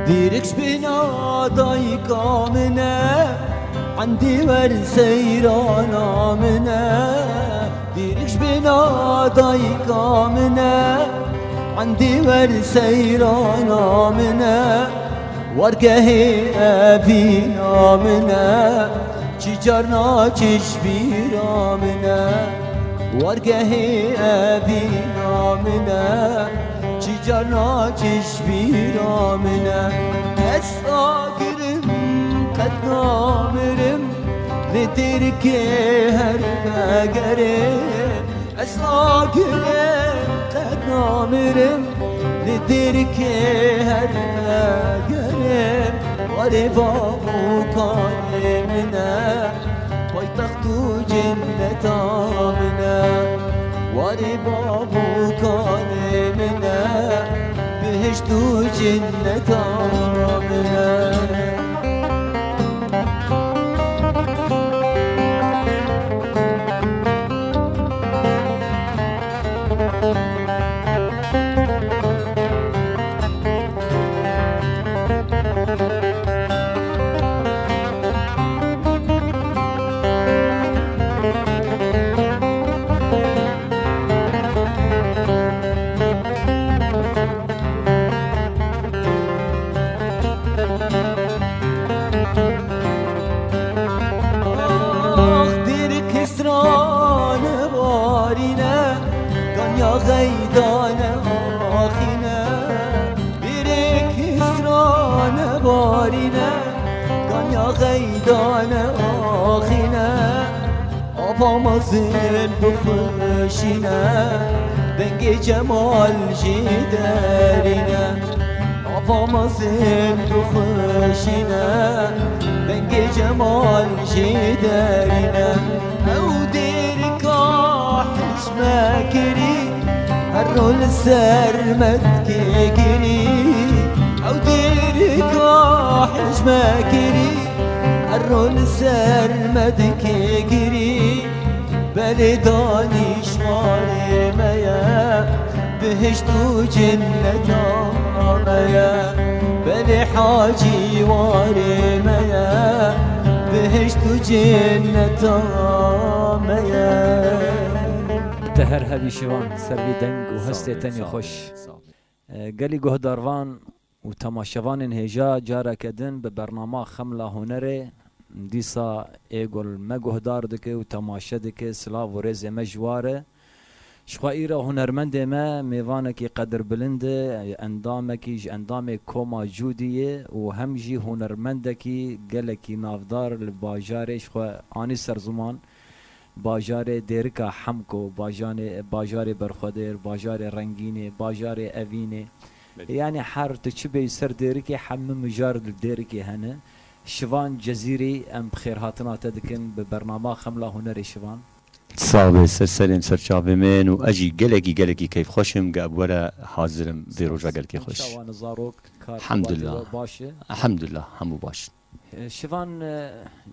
ديركش بنا ضايقة منا عندي ورسيرانا منا ديركش بنا ضايقة منا عندي ورسيرانا منا ورقه أبينا منا چجرنا چشبيرا منا ورقه أبينا منا چجرنا چشبيرا منا أساقرم قد نامرم ندرك هر مقرم أساقرم قد نامرم ندرك هر مقرم وربابو كارمنا پایتختو جنت آمنا وربابو كارمنا بهشتو جنت آمنا غيدان آخنا برك إسران بارنا كان يا غيدان آخنا أبامزن بخشنا دنگ جمال جدارنا أبامزن بخشنا دنگ جمال جدارنا أو ديركا حشما كري الرول السرمد كيكري أو ديرك حجمة كري الرول السرمد كيكري بلداني شماري ميا بهشتو جنة ميا بلي حاجي واري ميا بهشتو جنة ميا تهر هبی شوان سر دنگ و هسته تنی خوش گلی گهداروان و تماشوان هجا جارا کدن به برنامه خملا هنره دیسا ایگل مگهدار دکه و تماشا دکه سلاو و رز مجواره شخوایی را هنرمند ما میوانه کی قدر بلنده اندامه کی اندام کوما جودیه و همجی هنرمند کی گله کی نافدار لباجارش خو آنی سرزمان باجار دیرکا حمکو باجار برخودر باجار رنگینه باجار اوینه یعنی هر تچبه سر دیرکی حمم مجار دیرکی هنه شوان جزیری ام بخیر هاتنا تدکن به برنامه خملا هنر شوان صابه سلسلم سرچاوه من و اجی گلکی کیف خوشم قاب ولا حاضرم بیروجا گلکی خوش شوان زاروک الحمدلله باشه الحمدلله همو باش شوان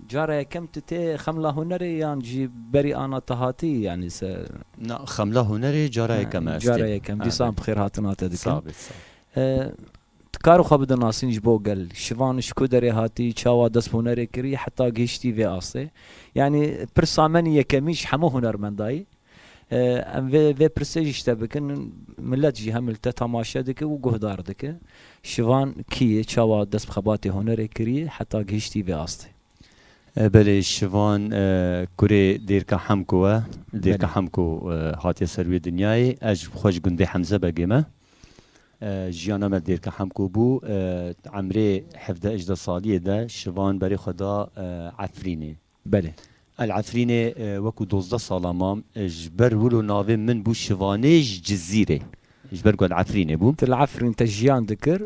جاره کم تته خملا هنری یان جی بری آنا تهاتی یعنی نا خملا هنری جاره کم است جاره کم دیسان بخیر هاتنا تدکن صابه کارو خواب دناسین جبو گل شوان شکو دری هاتی چاوا دست هنری کری حتی گشتی و آسه یعنی پرسامنی یکمیش همه هنرمندایی ام و پرسیجش تبکن ملت جی هملت تماشا دکه و گهدار دکه شوان کیه چاوا دست بخبات هنری کری حتی گشتی و آسه بله شوان کره دیرکا حمکوه دیرکا حمکو هاتی سروی دنیای اج خوش گنده حمزه بگیمه جیانا ما دیرکا حمکو بو عمره 17 سالیه ده شوان برای خدا عفرینه بله العفرینه وکو 12 سالامام جبر ولو ناوه من بو شوانیج جزیره جبر قول عفرینه بو العفرین تجیان دکر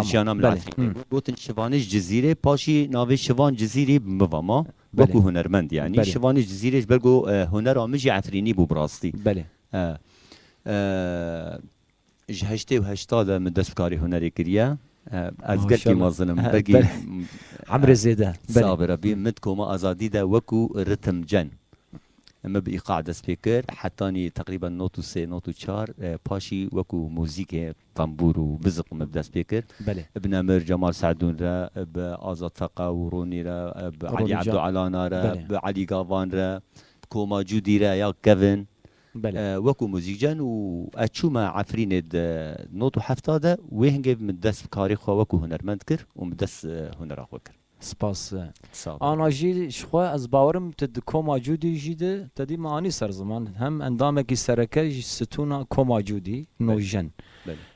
جیانا من العفرینه بوتن شوانیج جزیره پاشی ناوه شوان جزیره بمواما وکو هنرمند یعنی شوانیج جزیره جبر قو هنر آمجی عفرینی بو براستی بله هشته و هشتاده من دست بکاری هنری کریه از گرکی مازنم بگی عمر زیده صابر بی مد کوما آزادی ده وکو رتم جن ما بإيقاع دست بكر حتى تقريبا نوتو 3 نوتو 4 باشي وكو موزيك طنبور وبزق مبدس بكر بله بنمر جمال سعدون را بآزاد فقا وروني را بعلي عبدو علانا را بعلي قافان را كوما جودي را يا كيفن وكو موزيجان وأتشوما عفرين نوتو حفتاده وهنجيب من دس كاري خوا وكو هنرمند كر ومدس هنر أخو كر سپاس آنا جی شخوا از باورم تد کما جودی جیده تدی معانی سر زمان هم اندامه کی سرکه ستونا کما جودی نوجن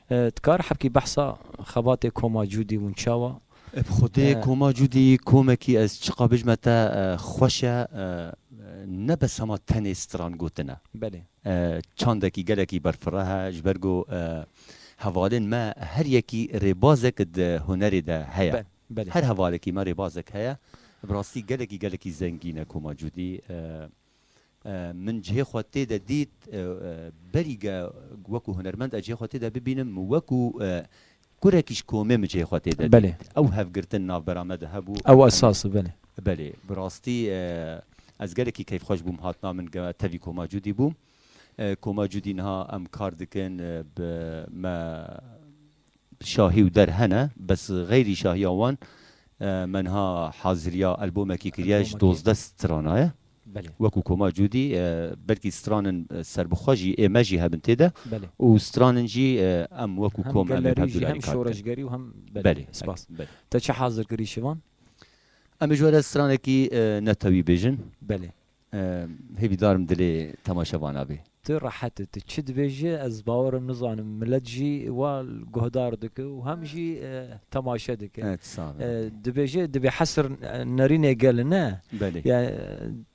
تکار حبکی بحثا خبات کما جودی ونچاوا بخوده کما جودی کومکی از چقا بجمتا خوشه نبس هما تنه استران گوتنه بله چاندکی گلکی برفراها جبرگو حوالین ما هر یکی ربازک ده هنری ده هیا بله. هر حوالکی ما ربازک هیا براستی گلکی زنگینه کما جودی من جهه خواته ده دید بریگا وکو هنرمند جهه خواته ده ببینم وکو كوركيش كومي مجي خواتي ده بله او هف قرتن ناف برامد هبو او اساس بله بله براستي از گلکی کیف خوش بوم هاتنا من تاوی کما جودی بوم کما جودی نها ام کار دکن ما شاهی و در هنه بس غیری شاهی آوان منها حاضریا البوم کی کریاش 12 سترانه بله وکو کما جودی بلکی سترانن سربخواجی ایمجی هبن تیده بله و سترانن جی ام وکو کم ام گلری هم شورشگری و هم بله سپاس تا چه حاضر کری شوان ام جوال سترانه کی نتوی بیجن بله هیوی دارم دلی تماشاوان آبی تو راحت تشد بيجي از باور النظام ملتجي والجهدار دك وهم جي تماشا دك دبيجي دبي حسر نارينا قالنا يعني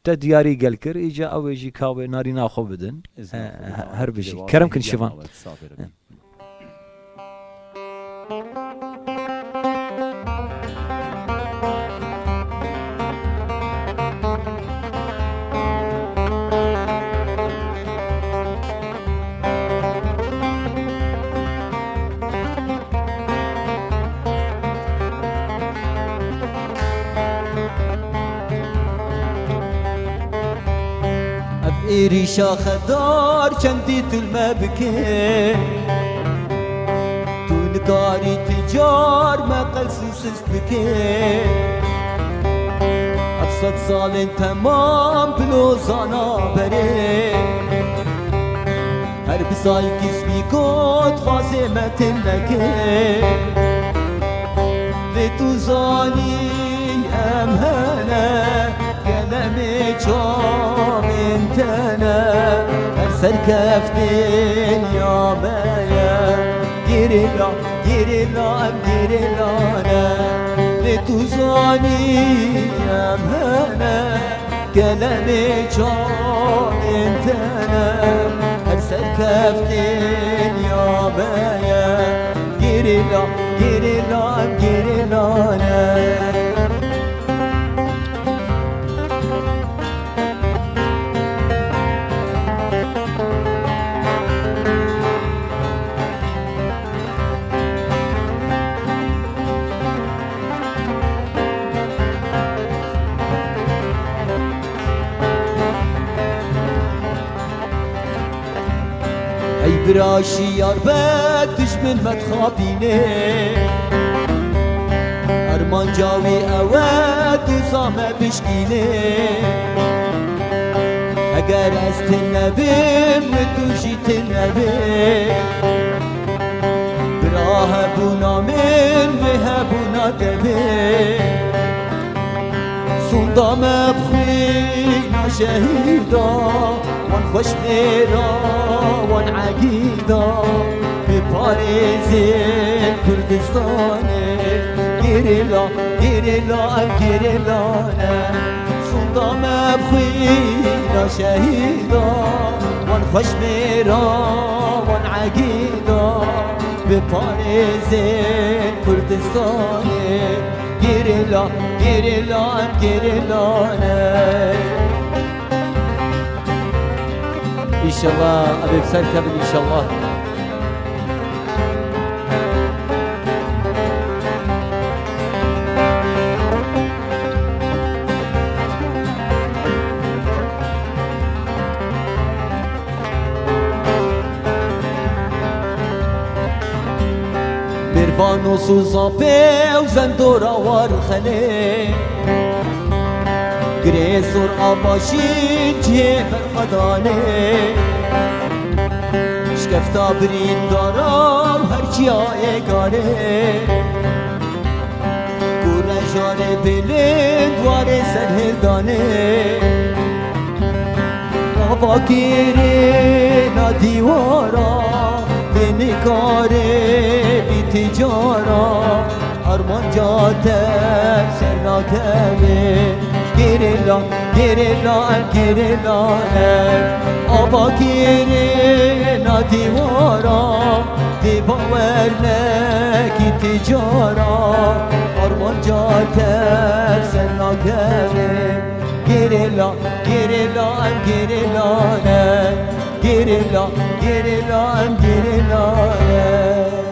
تدياري قال كر اجا او يجي كاوي نارينا خو بدن هربجي كرم كن شفان ريشا خدار چندی تلمه بکن تو نکاری تجار ما قلسوسس بکن 700 سال تمام بلوزانا بره هر بسال کسبی کد خواسه متن نکن و تو زانی امهنه كلامي جام انتنا ارسل كفتين يا بايا ديرلا ام ديرلا لتوزاني يا مهنا كلامي جام انتنا ارسل كفتين يا بايا ديرلا ام ديرلا براشي يا ربك تجمل ما تخابيني أرمان جاوي أواد وصامة بشكيني أقر أستنبي متوشي تنبي براها بونا من وهبونا دبي صندا مبخينا شهيدا وان خوش میرا وان عقیدا به پاریز کردستانه گیرلا نه صندا مبخینا شهیدا وان خوش میرا وان عقیدا به پاریز کردستانه گیرلا نه إن شاء الله أبي بسال كامل إن شاء الله فانوس و زاپه و زندورا وارخله گریزور آباشین جه برخدانه شکفتا برین دارا و هرچی آیه گاره گوره جاره بلند واره سرهدانه آبا گیره نا دیوارا نکاره بی تجارا ارمان جاتر سرناکمه گیرلا گیرلا گیرلا آبا گیره نا دیوارا دی باور نکی تجارا ارمان جاتر سرناکمه گیرلا گیرلا گیرلا گیرلا گیرلا گیرلا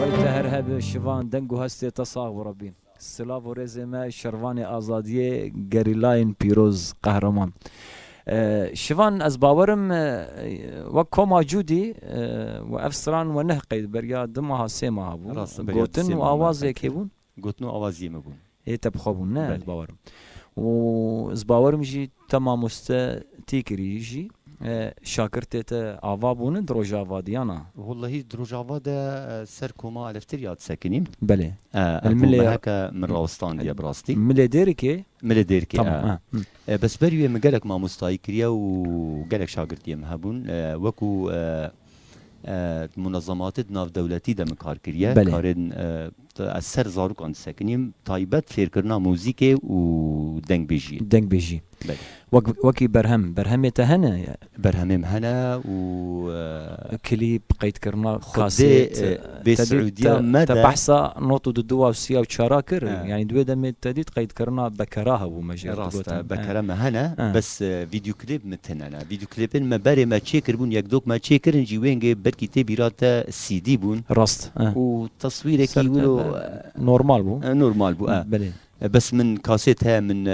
وقت هر هب شوان دنگ و هستی تصاغ و ربین سلاف و رزمه شروان آزادیه گریلاین پیروز قهرمان شوان از باورم وکو موجودی و افسران و نه قید بریا دمها سه ماه بون گوتن و آواز یکی بون گوتن و آوازی مبون ایتا بخوابون نه از باورم و از باورم جی تمام است تیکری جی شاکرت آوا بون دروجاوا دیانا والله دروجاوا ده سر کوما الفتر یاد سکنیم بله الملي هكا من راوستان دي براستي ملي ديركي ملي ديركي طبعا بس بريو مقالك ما مستاي كريا وقالك شاگردي مهبون وكو منظمات ناف دولتي ده مكار كريا كارن اثر زاروك عند سکنیم تایبت فیر کرنا موزیک و دنگ بیجی وکی برهم تهنه برهم هنا و كليب قيد كرنا كاسيت بسعودية مدى تبحثا نوتو دوا وسيا وشراكر يعني دوي دم تديت قيد كرنا بكراها ومجال راستا بكرا هنا بس فيديو كليب متنا فيديو كليبن ما باري ما تشيكر بون يكدوك ما تشيكر نجي وين بركي تبيرات سي دي بون راست وتصويرك يقولوا نورمال بو نورمال بو بلي بس من كاسيتها من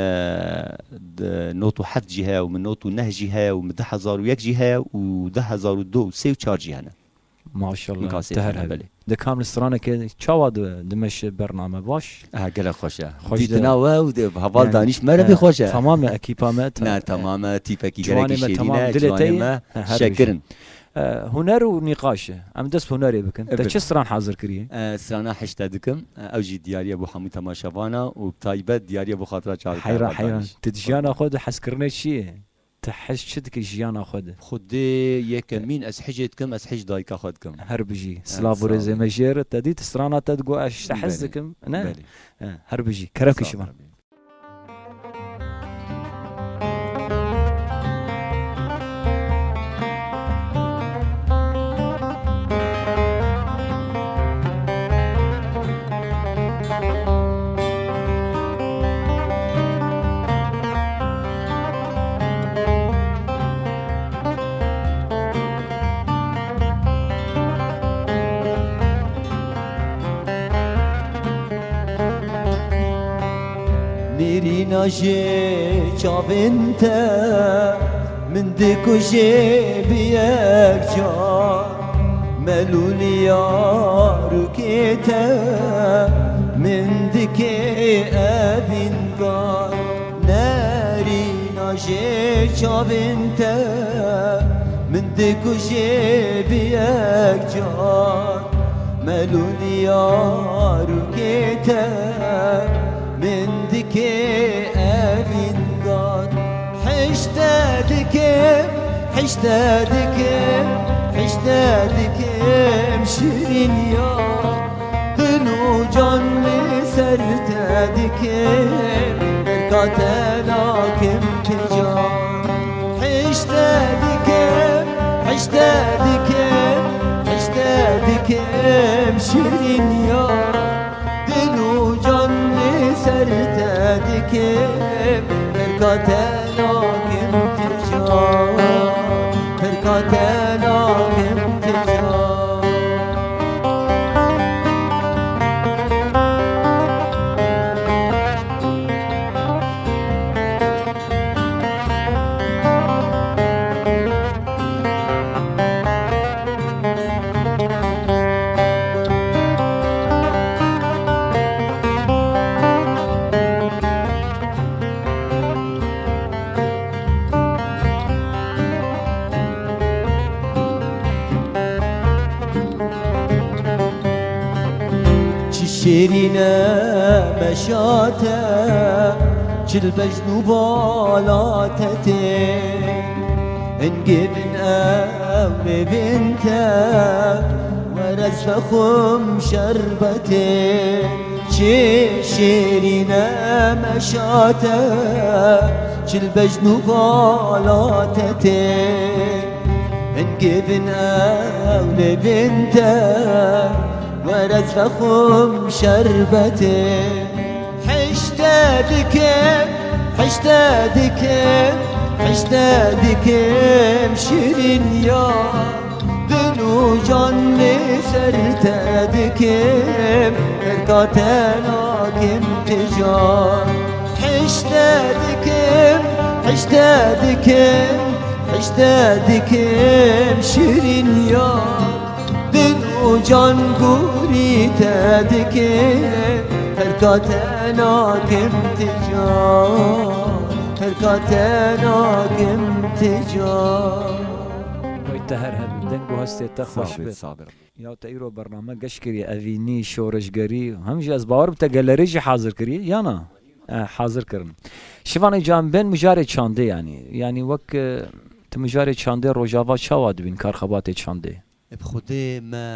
نوتو 7 جهه ومن نوتو 9 جهه ومن 10001 جهه و 10002 3 و4 جهه ما شاء الله تهر بلي ده كامل سترانه كده تشاود دمش برنامه باش قال خوشه ديتنا و هوال دانيش مره بخوشه تمام اكيبامات نه تمام تيبكي جرك شيرينه جوانما شكرن هنر و نقاشه ام دست هنري بكن ده چه سران حاضر كريه سرانا حشتا دكم اوجي دياري ابو حمود تماشاوانا وبتايبت دياري ابو خاطره چال حيران تدجانا خود حسكرنا شي تحس شدك جيانا خود يكمين از حجتكم از حج دايكا خودكم هربجي سلاف رزي مجير تديت سرانا تدقو اش تحسكم انا هربجي كرمك شبان ناجي چاوینت من دکوشی بیک جا ملولیا رکیت من دکی ابینگار ناری ناجی چاوینت من دکوشی بیک جا ملولیا رکیت من دکی ابینگار حشتادكم شيرين يا دلو جاني سرتادكم بركاتلاكم تجار حشتادكم شيرين يا دلو جاني سرتادكم بركاتلاكم تجار بركاتلاكم تجار شيرينا مشاتا چل بجنو بالاتتي انقبن أولي بنتا ورز فخم شربتي شيرينا مشاتا چل بجنو بالاتتي انقبن أولي بنتا ورز فخم شربتي حشتادكم شيرين يا دنو جاني سرتادكم ارقاتنا كم تجار حشتادكم شيرين يا دنو جان قوري تادكم ارقاتنا كم تجار فرقاتنا كم تجار ويتهر هبي دنگو هسته تخوش صابر بي صابر یا تایرو برنامه گشت کری اوینی شورشگری همجی از باور بتا گلریجی حاضر کری یا نه حاضر کرن شوانی جان بین مجاری چانده یعنی وک تو مجاری چانده روجاوا چاواد بین کارخبات چانده بخوده ما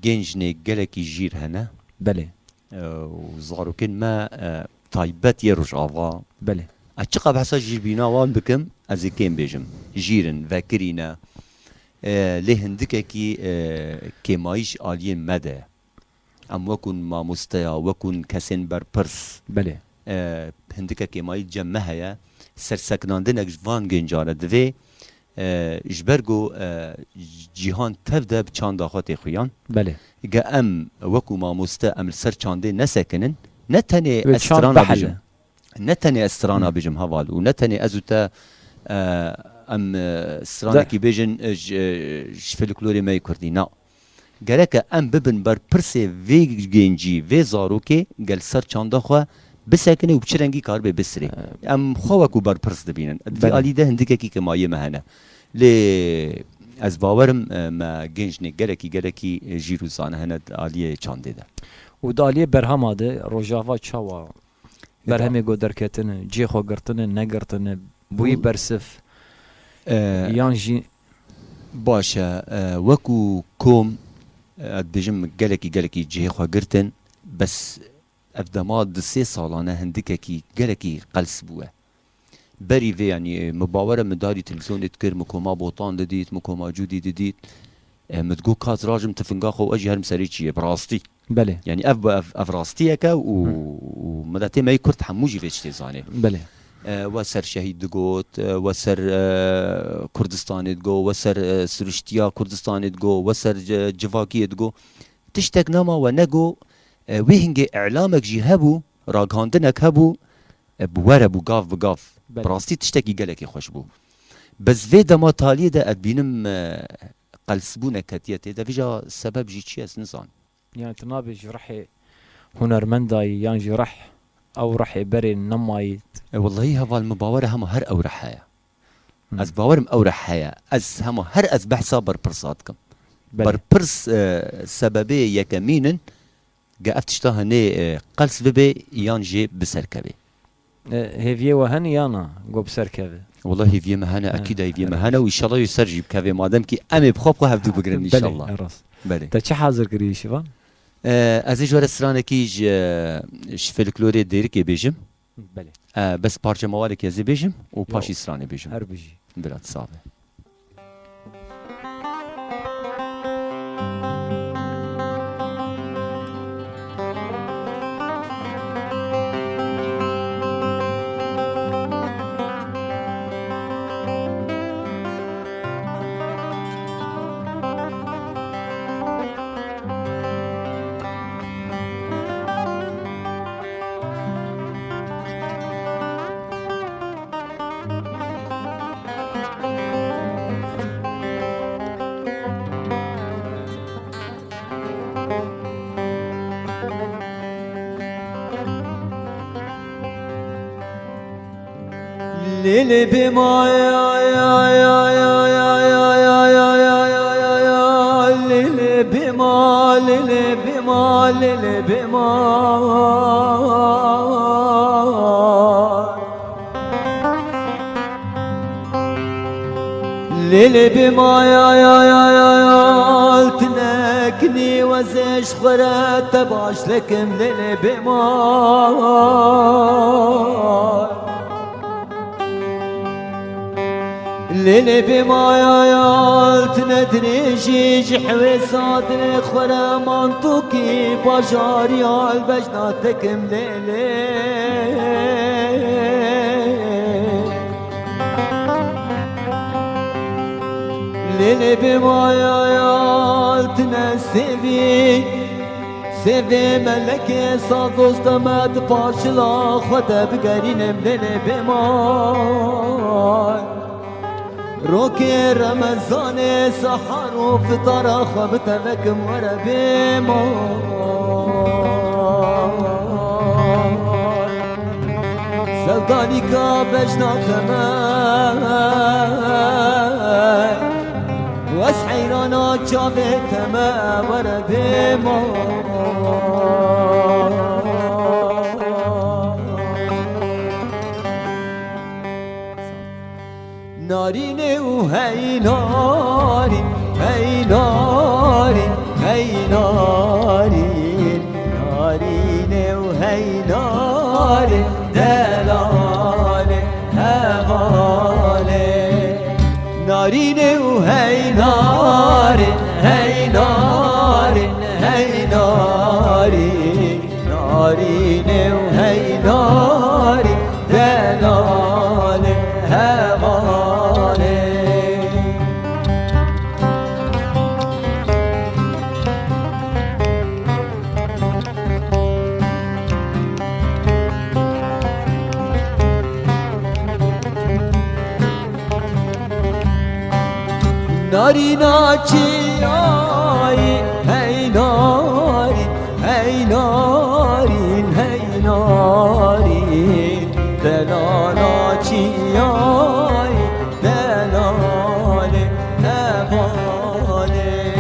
گنجنه گلکی جیر هنه بله وزاروكن ما طيبات يروج آوا بله أتشقى بحسا جير بينا وان بكم أزي كيم بيجم جيرن فاكرينا لهندك كي كيمايش آلين مدى أم وكن ما مستيا وكن كسن بر برس بله هندك كيمايش جمعها سرسكناندنك جوان جنجارة دوي جبرگو جیهان تبدا بچاندا خاطی خویان بله جا ام وکو ما مستا ام سر چانده نسکنن نتنی بچان استرانا بحله. بجم نتنی استرانا بجم هوال و نتنی ازوتا ام استرانا کی بجن فلکلوری می کردی نا گرک ام ببن بر پرسه وی گنجی وی زاروکه گل سر چاندا خو بسکنه و بچرنگی کار به بسری ام خو وکو بر پرس دبینن دی علی ده هندکه کی که مایه مهنه لی از باورم ما گنج گرکی جیروزانه هند عالیه چانده ده و دالیه برهم آده روژاوا چاوا برهمی گو درکتن جی خو گرتن نگرتن بوی برسف یان جی باشه وکو کوم بجم گلکی جی خو گرتن بس افدامات دسه سالانه هندکه کی گلکی قلس بوه بری وی یعنی مباوره مداری تلویزیون تکر مکوما بوطان ددیت مکوما جودی ددیت متگو کات راجم تفنگا خو اجی هرم سری چیه براستی بله يعني اف راستيك ومدتي ما يكرت حموجي فيش تزاني بله وسر شهيد دقوت وسر كردستان دقو وسر سرشتيا كردستان دقو وسر جواكي دقو تشتك نما ونقو ويهنجي اعلامك جي هبو راغاندنك هبو بوره بقاف براستي تشتكي قالك خوش بو بس في دما تاليه ده ادبينم قلسبونه كتيته ده فيجا سبب جي تشي نزان يعني تنابي جرحي هنرمنداي يعني جرح او رح بري نمايت والله هذا المباورة هم هر او رحايا از باورم او رحايا از هم هر از بحثا بر برصاتكم بر برس سببي يكمينن قافتشتها ني قلس ببي يانجي بسركبي هيفيه وهني يانا قو بسركبي والله هيفيه مهانا اكيد هيفيه مهانا وان شاء الله يسرجي بكافي مادام كي امي بخوب هفدو بقرن ان شاء الله بله تا چه حاضر کردی شیوان؟ از ایجوار استرانه کیج فلکلوری دیری که بیجم بله بس پارچه موالی که ازی بیجم و پاشی استرانه بیجم هر بیجی بلاد صعبه ليل بما ليل بما ليل بما ليل بما ليل بما يا تنكني وزيش خرات باش لكم ليل بما ليل بما يا تندري جيج حويسات خرا منطقي بجاري البجناتكم ليل ليل بما يا تنسبي سيفي ملكي صادوس تمات باشلا خدا بقرينم ليل بما روكي رمضان سحر وفطر خبتلك ورا بما سوداني كابجنا تمام واسحيرانا جابت تمام ورا بما نارين وهي نارين هي نارين هي نارين نارين وهي نارين دلالي هغالي نارين وهي نارين هي نارين هي نارين نارين وهي نارين دلالي هغالي ناري ناچي آي هي ناري هي ناري هي ناري دلالاتي آي دلالي هوالي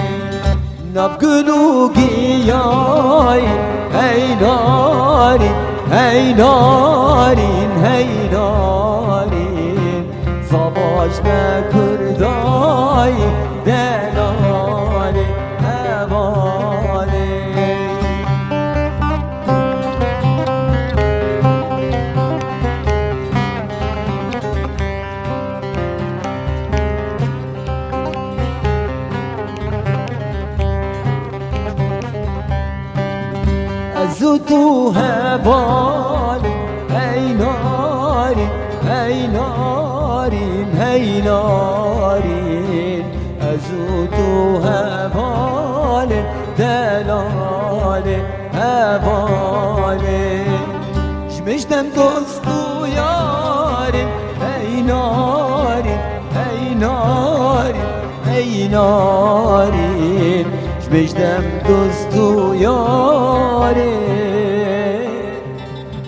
نبقلوكي آي هي ناري هي ناري هي ناري صباش كرداي دلالي هوالي أزوتها بالي هي ناري هي ناري هي ناري أزوتها بالي دلالي هبالي جمجدم دوستو ياري هي ناري هي ناري هي ناري جمجدم دوستو ياري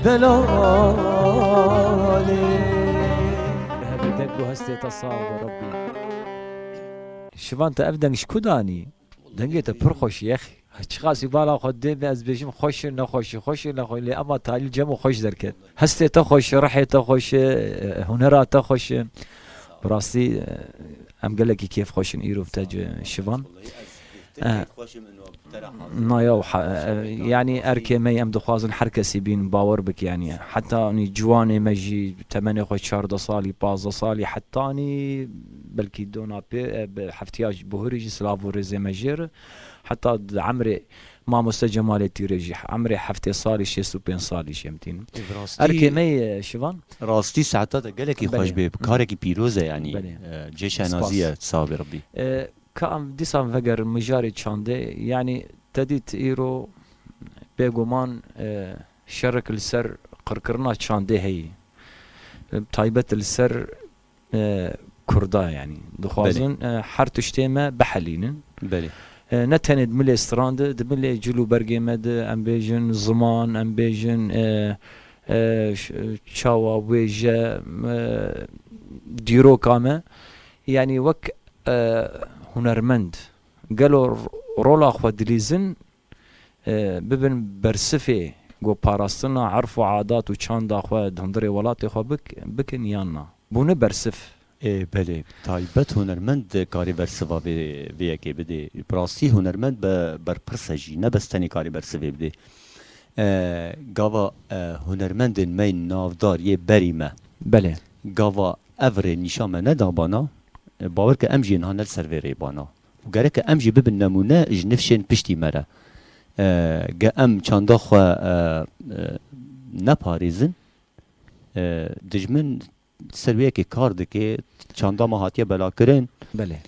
دلالي بدك هستي تصاور ربي شوفان تأبدن شكوداني دنگه تا پر خوش يا اخي هشخاصي بالا خدي از بيجم خوش نخوش خوش نخوش لي اما تايل جمو خوش دركت هستي تخوش رحي تخوش هنرا تخوش براسي ام قال لك كيف خوش ايرو تاج شوفان نايا يعني اركي مي ام دخوازن حركه سيبين باور بك يعني حتى اني جواني مجي 8 خوش 14 صالي 15 صالي حتى اني بلكي دونا بحفتياج بهوريج سلافو ريزي مجير حتى عمري ما مستجمالي تيريجي عمري حفتي صالي شي سوبين صالي شيمتين اركي مي شوفان راستي ساعتها قال لك خوش بكارك بيروزه يعني جيش نازيه صابر ربي كام ديسان فجر مجاري تشاندي يعني تديت ايرو بيغومان شرك السر قرقرنا تشاندي هي تايبة السر كردا يعني دخوازن حرتشتيما بحلين بلي نتند ملي استراند دملي جلو برجمد امبيجن زمان امبيجن تشاوا ويجا ديرو كاما يعني وك هنرمند قالوا رولا خو دليزن ببن برسفه گو پاراستنا عرف و عادات و چاندا خو دندری ولات خو بکن یانا بونه برسف بله تایبەت هونەرمەند کاری بەرسڤا vêyekê bidê birastî هونەرمەند berpirse jî ne bes tenê karî bersivê bidê gava هونەرمەndên me navdar yê berî me بله gava evrê nîşan me neda bana bawer ke em jî niha ne ser vê rêbana û gerek em jî bibin nemûne ji nifşên piştî me re ge em çanda xwe neparêzin dijmin سرویەکێ کار dike çanda me hatiye belakirin بله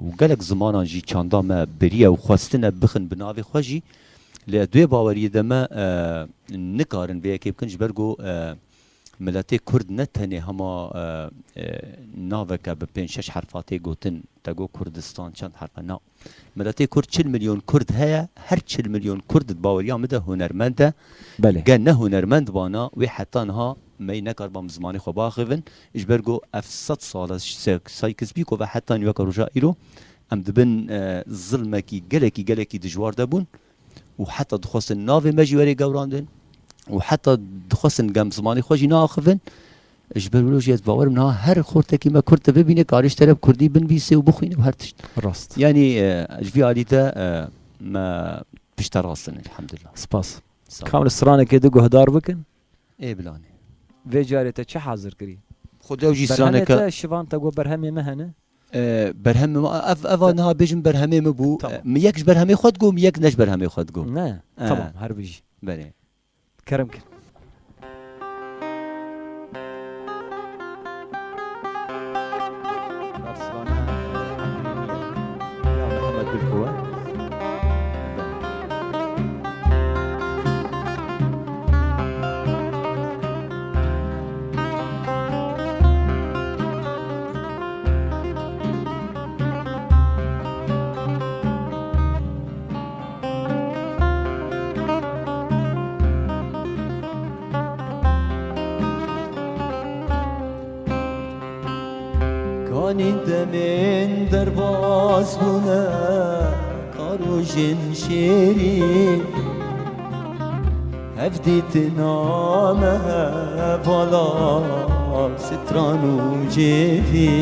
û gelek zimanan jî çanda me biriye û xwestine bixin bi navê xwe jî lê duê baweriyê de me nikarin vêyekê bikin ji ber got miletê Kurd ne tenê hema naveke bi 5-6 herfa tê gotin te got Kurdistan çend herfe na miletê Kurd 40 milyon Kurd heye her 40 milyon Kurd di baweriya me de hunermend e بله ge ne hunermend bana wê heta niha me nekar bam zimanê xwe baxivin ji ber got ev 100 sal saykizbî ku ve heta nîveka roja îro em dibin zilmekî gelekî dijwar debûn û heta dixwastin navê me jî werê gewrandin û heta dixwastin gem zimanê xwe jî neaxivin ji ber wilo jî ez bawer im niha her xortekî me Kurd te bibîne karî ji tereb Kurdî binivîse û bixwîne û her tişt راست yanî ji vî alî de me pişte rastin elhamdülillah سپاس کامل سرانێکê di guhdar bikin ê bilanê vê carê te çi hazir kirî xudew jî berhemê straneke te şivan te got berhemê me hene berhemê eva niha bêjin berhemê me bû Tamam. yek ji berhemê xwe digot yek ne ji berhemê xwe digot ne tamam her bijî belê kerem kir Kanî demên derbas bûne karojên şêrî hev dîtina me hevala stran û cêvî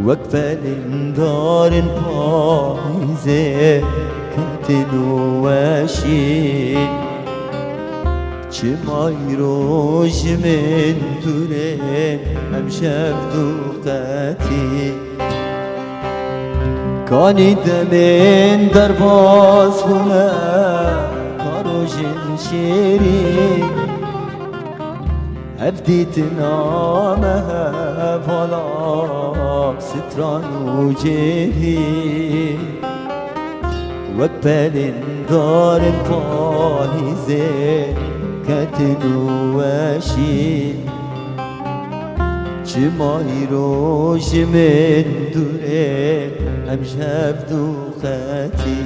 wek belîndarên payîzê ketin û weşî çimayro ji min dûrê em şev duqetî kanî demên derbas bûne karojên şêrî hev dîtina me hevala stran û cêvî wek belîndarên payîzê ketin û weşî çimayro ji min dûrê em şev duqetî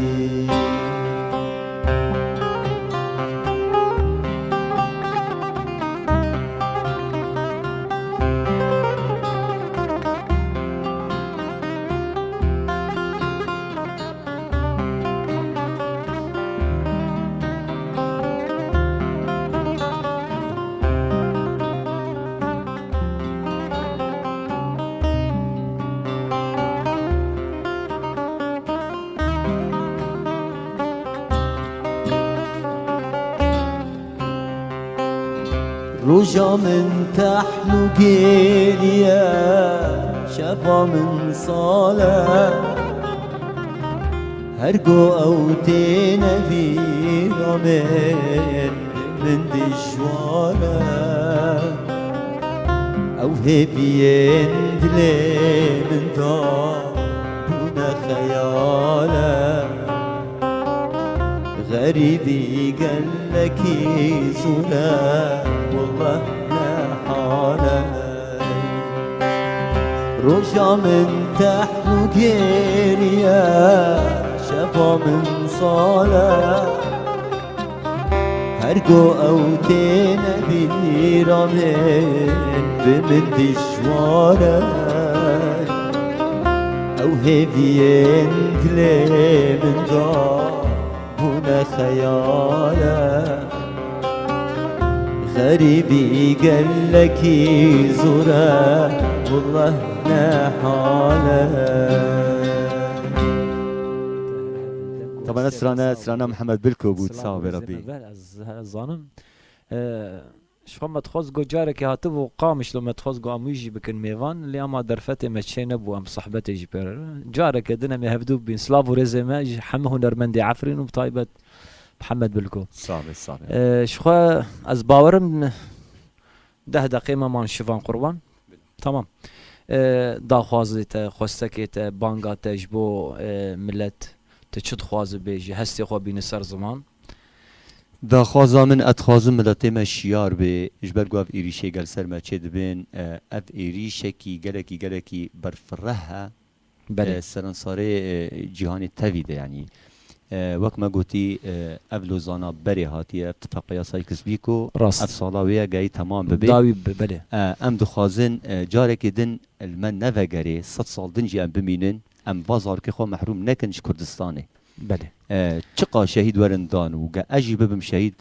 روجا من تحلو گیریه شبا من ساله هرگو او تینوی من دجواره او هبین دلی من دارون خیاله غريبي قالكي زولا والله لا حالي رجع من تحلو جيريا شفا من صالة هرقو او تينا بيرامين بمن دجوارة او هبين دلي من دار خياله غريبي قال لك زوره والله نحاله. طبعا سرانا محمد بلكو بود صاحب ربي زانم شو ما تخوز جو جارك هاتبو قامش لما تخوز جو اميجي بكن ميفان اللي اما درفتي متشي نبو ام صحبتي جبر جارك دنا ما هبدو بين سلاف ورزما حمه هنرمندي عفرين وبطايبه محمد بلكو صعب شخو از باورم 10 دقيقه ما نشوفان قربان تمام داخوازيته خوستكيته بانغاته جبو ملت تشد خوازه بيجي هستي خو بين سر زمان دا خوازا من اتخوازم ملته ما شیار به اجبر گو اف ایریشه گل سر ما چه دبین اف ایریشه کی گلکی برفرها بله سرانساره جهان تویده یعنی وقت ما گوتی اف لوزانا بری هاتی اتفاق یاسای کسبیکو راست اف سالاویه گای تمام ببین داوی بله ام دخوازن جارك دن المن نفقري 100 سال دنجي ام بمينن ام بازار که خو محروم نکنش کردستانه بله چقا شهید ورندان و اجی ببم شهید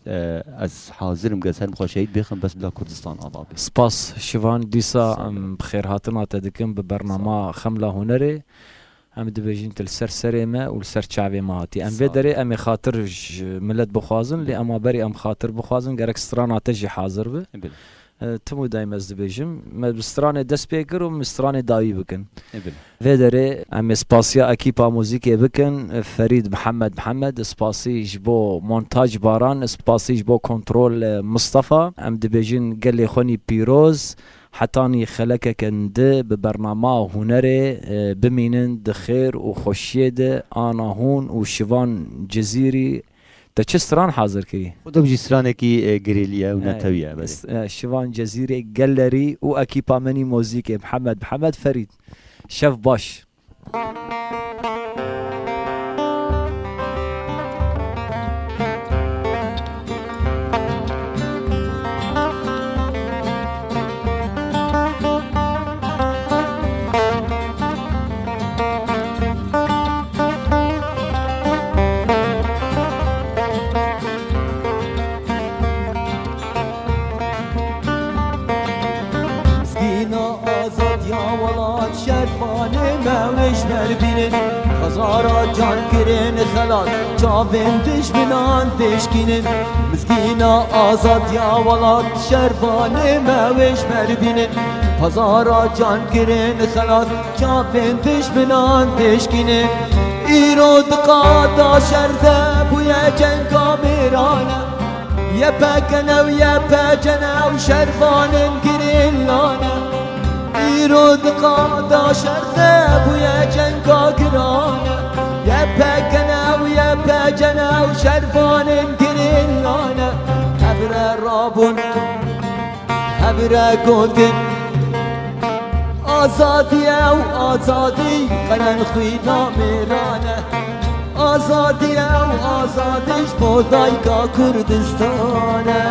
از حاضرم گسر مخوا شهید بخم بس بلا کردستان آبابی سپاس شوان دیسا بخیر هاتنا تدکم به برنامه خمله هنری ام دبیجین تل سر ما و سر چاوی ما هاتی ام بدری ام خاطر ملت بخوازن لی اما بری ام خاطر بخوازن گرک سترانا تجی حاضر به تمو دایم از دبیجم مستران دست پیکر و مستران دایی بکن و داره ام سپاسیا اکیپا موزیکی بکن فرید محمد سپاسی جبو مونتاج باران سپاسی جبو کنترول مصطفى ام دبیجین گلی خونی پیروز حتانی خلک کنده به برنامه هنره بمینن دخیر و خوشیده آناهون و شوان جزیری تا چه سران حاضر کی؟ خدا بجی سرانه کی گریلیه و نتویه بس شوان جزیره گلری و اکیپا منی موزیک محمد فرید شف باش خزارا جان کرن خلال چاوین دشمنان دشکینن مسکینا آزاد یا ولاد شرفانه موش بربینن خزارا جان کرن خلال چاوین دشمنان دشکینن ایرود قادا شرده بویا جنگا میرانه یپکنه و یپکنه و شرفانن کرن لانه ایرود قادا شرده بویا جنگا گرانه یپکنه و یپکنه و شرفانن کرن لانه هبره رابون هبره گوندن آزادیه و آزادی قلن خوینا میرانه آزادیه و آزادیش بودایگا کردستانه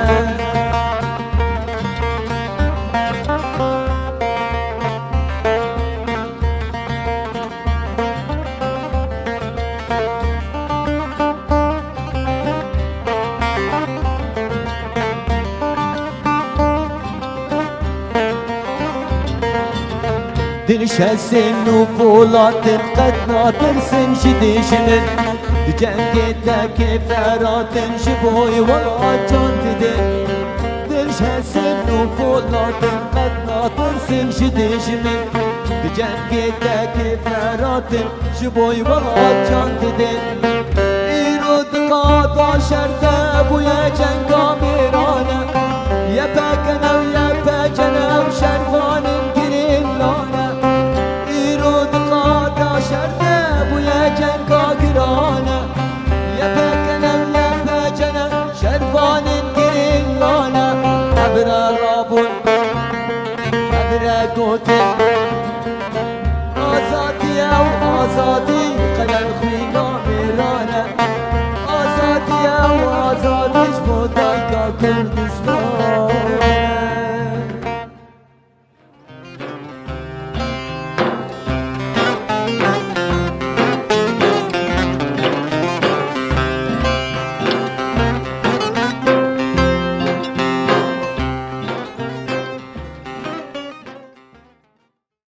دلش هسن و فولاتن قد ناترسن شدیشنن دی جنگی تاکی فراتن شبوی ولا جان دیدن دلش هسن و فولاتن قد ناترسن شدیشنن دی جنگی تاکی فراتن شبوی ولا جان دیدن ایرود قادا شرده بویا جنگا میرانه یپکنه و یپکنه و شرفانن گرین لانه شرده بویا جنگا گرانه یپکنه و یپکنه شرفانن گرین لانه هبره رابون هبره گوتن آزادیه و آزادی قلن خوینا میرانه آزادیه و آزادیش بودایگا کردستان